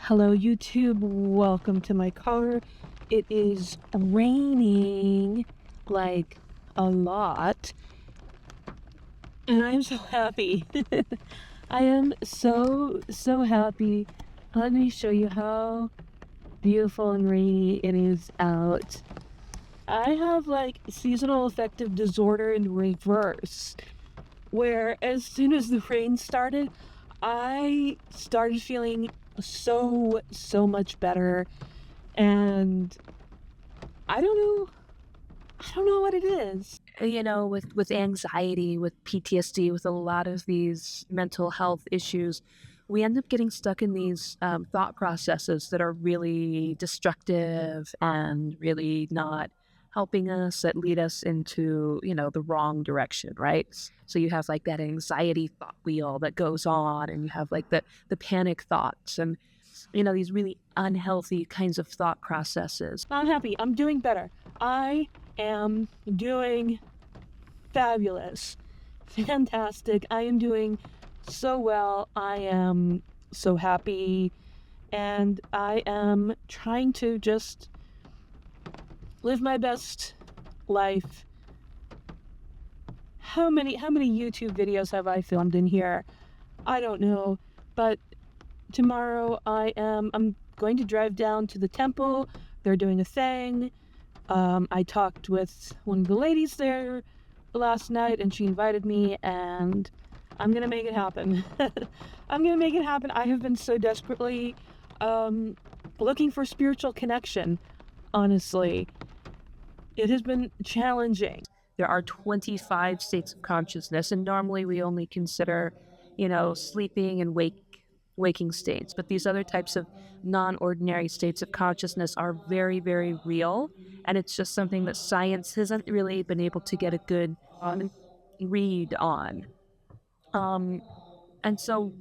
Hello, YouTube. Welcome to my car. It is raining like a lot, and I'm so happy. I am so happy. Let me show you how beautiful and rainy it is out. I have like seasonal affective disorder in reverse, where as soon as the rain started, I started feeling so much better, and I don't know what it is. With anxiety, with PTSD, with a lot of these mental health issues, we end up getting stuck in these thought processes that are really destructive and really not helping us, that lead us into, the wrong direction, right? So you have like that anxiety thought wheel that goes on, and you have like the panic thoughts, and these really unhealthy kinds of thought processes. I'm happy. I'm doing better. I am doing fabulous. Fantastic. I am doing so well. I am so happy. And I am trying to just live my best life. How many YouTube videos have I filmed in here? I don't know. But tomorrow I'm going to drive down to the temple. They're doing a thing. I talked with one of the ladies there last night, and she invited me, and I'm gonna make it happen. I'm gonna make it happen. I have been so desperately looking for spiritual connection, honestly. It has been challenging. There are 25 states of consciousness, and normally we only consider, sleeping and waking states. But these other types of non-ordinary states of consciousness are very, very real. And it's just something that science hasn't really been able to get a good read on. And so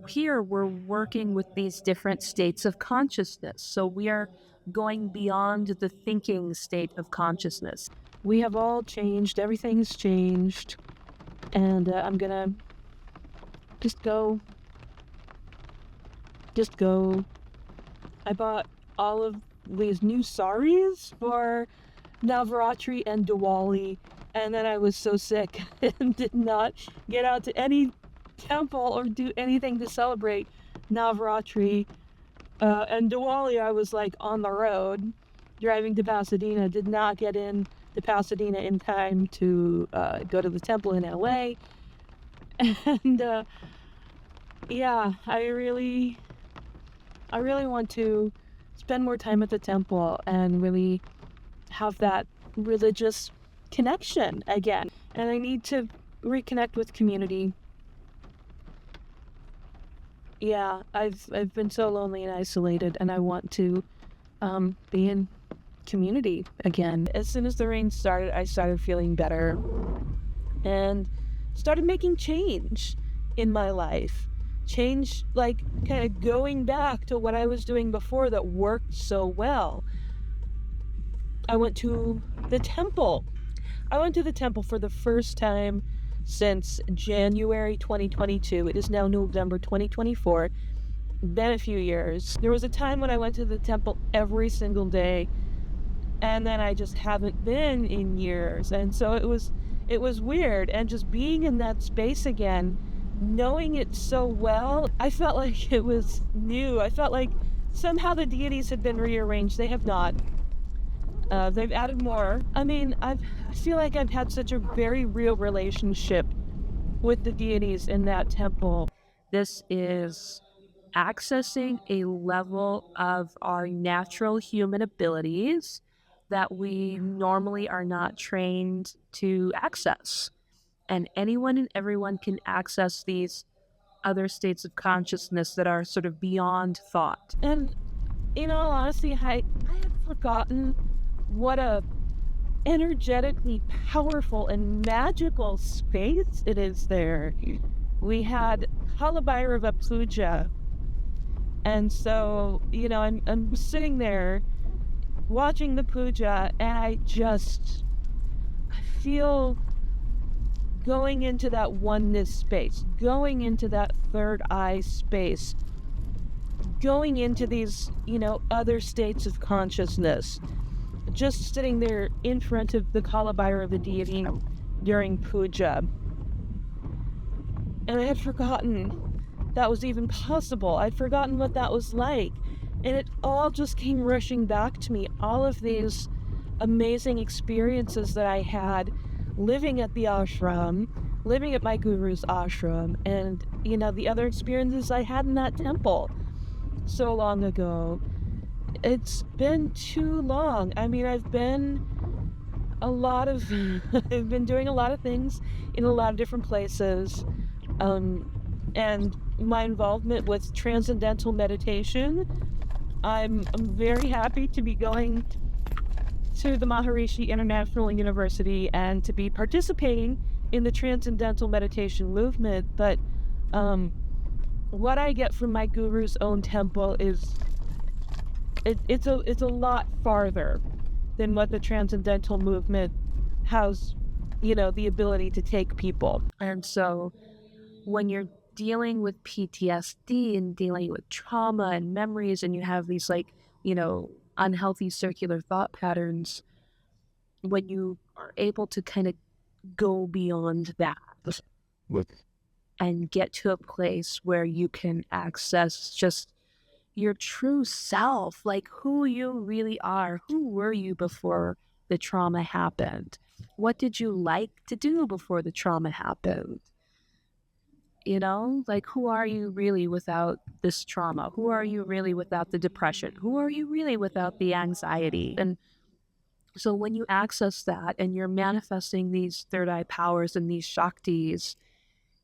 here we're working with these different states of consciousness. So we are going beyond the thinking state of consciousness. We have all changed. Everything has changed. And I'm going to just go. I bought all of these new saris for Navaratri and Diwali, and then I was so sick and did not get out to any temple or do anything to celebrate Navaratri. And Diwali, I was like on the road driving to Pasadena, did not get in to Pasadena in time to go to the temple in LA. And yeah, I really want to spend more time at the temple and really have that religious connection again. And I need to reconnect with community. Yeah, I've been so lonely and isolated, and I want to be in community again. As soon as the rain started, I started feeling better and started making change in my life. Change, like kind of going back to what I was doing before that worked so well. I went to the temple. For the first time since January 2022. It is now November 2024. Been a few years. There was a time when I went to the temple every single day, and then I just haven't been in years. And so it was weird, and just being in that space again, knowing it so well, I felt like it was new. I felt like somehow the deities had been rearranged. They have not. They've added more. I mean, I feel like I've had such a very real relationship with the deities in that temple. This is accessing a level of our natural human abilities that we normally are not trained to access. And anyone and everyone can access these other states of consciousness that are sort of beyond thought. And in all honesty, I had forgotten what a energetically powerful and magical space it is there. We had Kalabhairava Puja, and so I'm sitting there watching the puja, and I feel going into that oneness space, going into that third eye space, going into these, other states of consciousness, just sitting there in front of the Kalabhairava deity during puja. And I had forgotten that was even possible. I'd forgotten what that was like. And it all just came rushing back to me. All of these amazing experiences that I had living at the ashram, living at my guru's ashram, and, the other experiences I had in that temple so long ago. It's been too long. I mean, I've been I've been doing a lot of things in a lot of different places. And my involvement with transcendental meditation, I'm very happy to be going to the Maharishi International University and to be participating in the transcendental meditation movement. But what I get from my guru's own temple is it's a lot farther than what the transcendental movement has, the ability to take people. And so when you're dealing with PTSD and dealing with trauma and memories, and you have these unhealthy circular thought patterns, when you are able to kind of go beyond that and get to a place where you can access just your true self, like who you really are. Who were you before the trauma happened? What did you like to do before the trauma happened? Like, who are you really without this trauma? Who are you really without the depression? Who are you really without the anxiety? And so when you access that and you're manifesting these third eye powers and these Shaktis,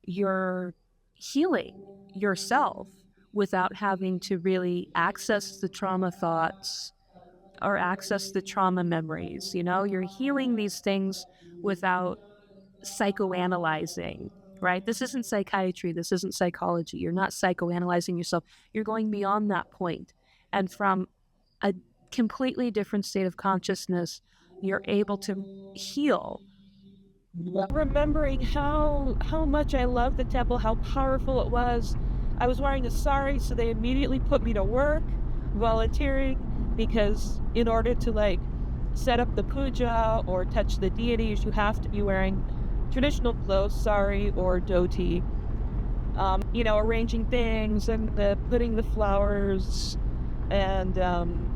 you're healing yourself without having to really access the trauma thoughts or access the trauma memories. You're healing these things without psychoanalyzing, right? This isn't psychiatry. This isn't psychology. You're not psychoanalyzing yourself. You're going beyond that point. And from a completely different state of consciousness, you're able to heal. Remembering how much I loved the temple, how powerful it was. I was wearing a sari, so they immediately put me to work, volunteering, because in order to set up the puja or touch the deities, you have to be wearing traditional clothes, sari or dhoti. Arranging things and putting the flowers and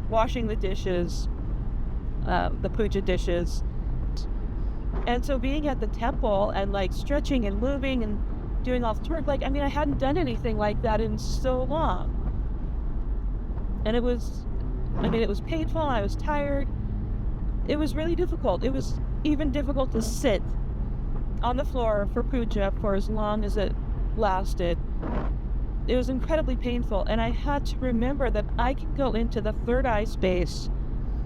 washing the dishes, the puja dishes. And so being at the temple and stretching and moving and doing all the work, I hadn't done anything like that in so long. And it was painful. I was tired. It was really difficult. It was even difficult to sit on the floor for puja for as long as it lasted. It was incredibly painful. And I had to remember that I can go into the third eye space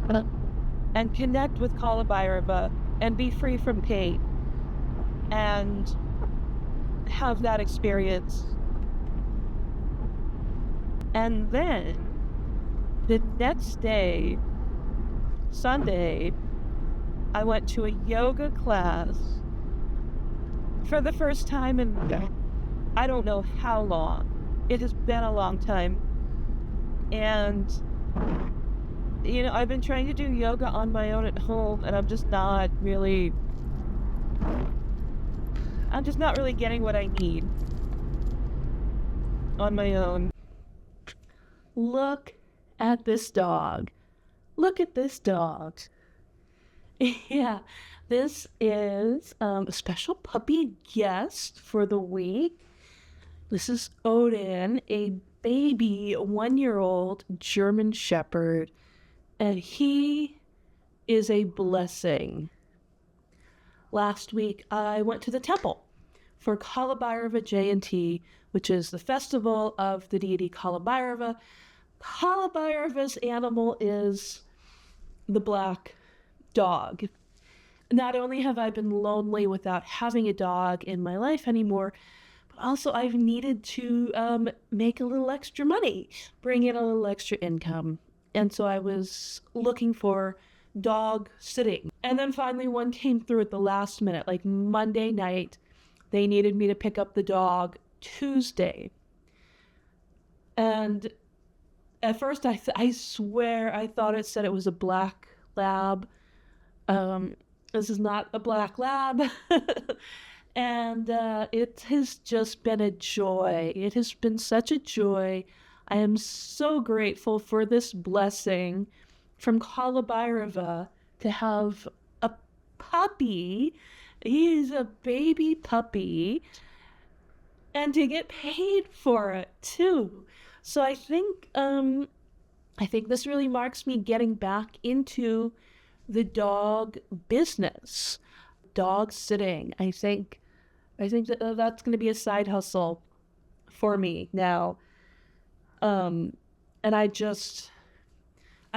and connect with Kalabhairava and be free from pain and have that experience. And then the next day, Sunday, I went to a yoga class for the first time in I don't know how long. It has been a long time. And I've been trying to do yoga on my own at home, and I'm just not really getting what I need on my own. Look at this dog. Look at this dog. Yeah, this is a special puppy guest for the week. This is Odin, a baby 1-year-old German Shepherd, and he is a blessing. Last week, I went to the temple for Kalabhairava Jayanti, which is the festival of the deity Kalabhairava. Kalabhairava's animal is the black dog. Not only have I been lonely without having a dog in my life anymore, but also I've needed to make a little extra money, bring in a little extra income. And so I was looking for dog sitting. And then finally one came through at the last minute, like Monday night. They needed me to pick up the dog Tuesday. And At first, I swear I thought it said it was a black lab. Um, this is not a black lab. And it has just been a joy. It has been such a joy. I am so grateful for this blessing from Kalabyrova to have a puppy. He is a baby puppy, and to get paid for it too. So I think this really marks me getting back into the dog business, dog sitting. I think that that's going to be a side hustle for me now. Um, and I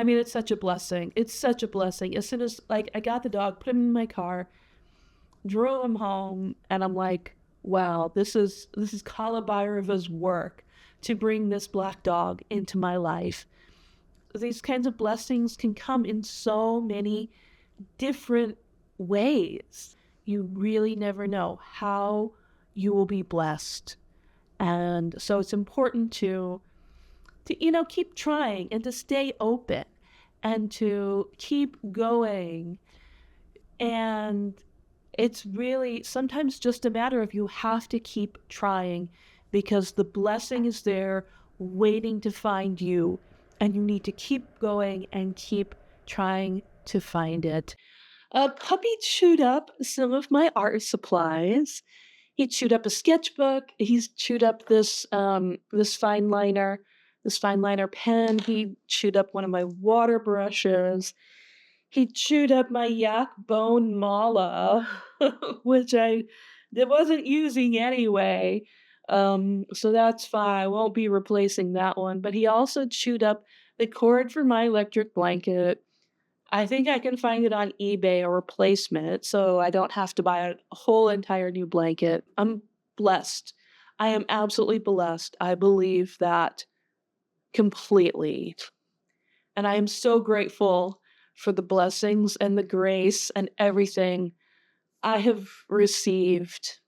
mean, it's such a blessing. It's such a blessing. As soon as like I got the dog, put him in my car, drove him home, and I'm like, wow, this is Kalabayrova's work to bring this black dog into my life. These kinds of blessings can come in so many different ways. You really never know how you will be blessed. And so it's important to keep trying and to stay open and to keep going. And it's really sometimes just a matter of you have to keep trying because the blessing is there waiting to find you, and you need to keep going and keep trying to find it. Puppy chewed up some of my art supplies. He chewed up a sketchbook. He's chewed up this fine liner pen. He chewed up one of my water brushes. He chewed up my yak bone mala, which I wasn't using anyway. So that's fine. I won't be replacing that one. But he also chewed up the cord for my electric blanket. I think I can find it on eBay or replacement it, so I don't have to buy a whole entire new blanket. I'm blessed. I am absolutely blessed. I believe that completely. And I am so grateful for the blessings and the grace and everything I have received.